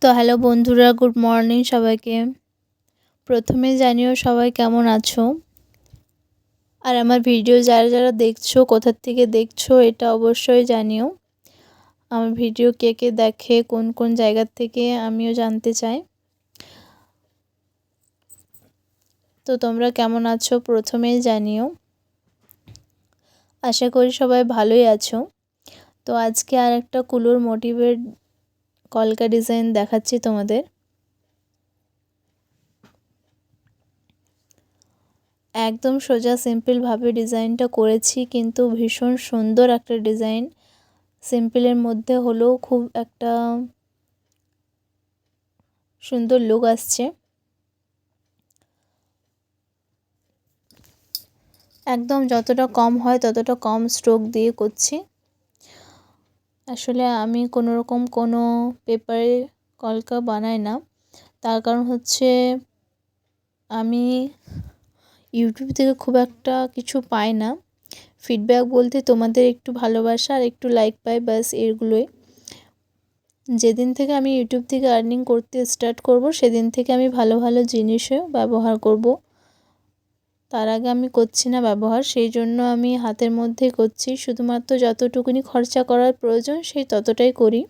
তো হ্যালো বন্ধুরা, good morning সবাইকে। প্রথমে জানিও সবাই কেমন আছো, আর আমার ভিডিও যারা যারা দেখছো কোথা থেকে দেখছো এটা অবশ্যই জানিও। আমার ভিডিও কে কে দেখে, কোন কোন জায়গা থেকে, আমিও জানতে চাই। তো তোমরা কেমন আছো প্রথমেই জানিও। আশা করি সবাই ভালোই আছো। তো আজকে আর একটা কুলোর মোটিভের কলকা ডিজাইন দেখাচ্ছি তোমাদের। একদম সোজা সিম্পলভাবে ডিজাইনটা করেছি, কিন্তু ভীষণ সুন্দর একটা ডিজাইন। সিম্পলের মধ্যে হলেও খুব একটা সুন্দর লুক আসছে। একদম যতটা কম হয় ততটা কম স্ট্রোক দিয়ে করছি। আসলে আমি কোনোরকম কোনো পেপারে কলকা বানাই না, তার কারণ হচ্ছে আমি ইউটিউব থেকে খুব একটা কিছু পাই না। ফিডব্যাক বলতে তোমাদের একটু ভালোবাসা আর একটু লাইক পাই, ব্যাস এগুলোই। যেদিন থেকে আমি ইউটিউব থেকে আর্নিং করতে স্টার্ট করব সেদিন থেকে আমি ভালো ভালো জিনিসও ব্যবহার করব। তার আগে আমি করছি না ব্যবহার, সেই জন্য আমি হাতের মধ্যেই করছি। শুধুমাত্র যতটুকুনি খরচা করার প্রয়োজন সেই ততটাই করি,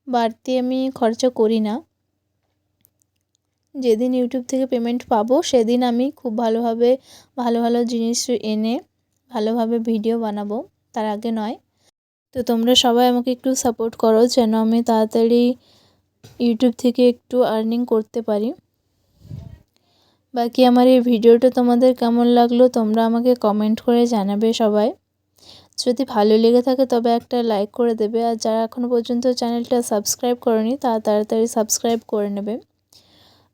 বাড়তি আমি খরচা করি না। যেদিন ইউটিউব থেকে পেমেন্ট পাবো সেদিন আমি খুব ভালোভাবে ভালো ভালো জিনিস এনে ভালোভাবে ভিডিও বানাবো, তার আগে নয়। তো তোমরা সবাই আমাকে একটু সাপোর্ট করো যেন আমি তাড়াতাড়ি ইউটিউব থেকে একটু আর্নিং করতে পারি। বাকি আমার এই ভিডিওটা তোমাদের কেমন লাগলো তোমরা আমাকে কমেন্ট করে জানাবে সবাই। যদি ভালো লেগে থাকে তবে একটা লাইক করে দেবে, আর যারা এখনও পর্যন্ত চ্যানেলটা সাবস্ক্রাইব করনি তারা তাড়াতাড়ি সাবস্ক্রাইব করে নেবে।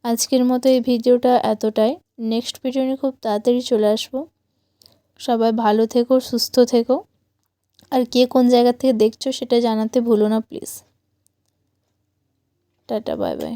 আজকের মতো এই ভিডিওটা এতটাই। নেক্সট ভিডিও নিয়ে খুব তাড়াতাড়ি চলে আসবো। সবাই ভালো থেকো, সুস্থ থেকো, আর কে কোন জায়গা থেকে দেখছো সেটা জানাতে ভুলো না প্লিজ। Tata, bye bye.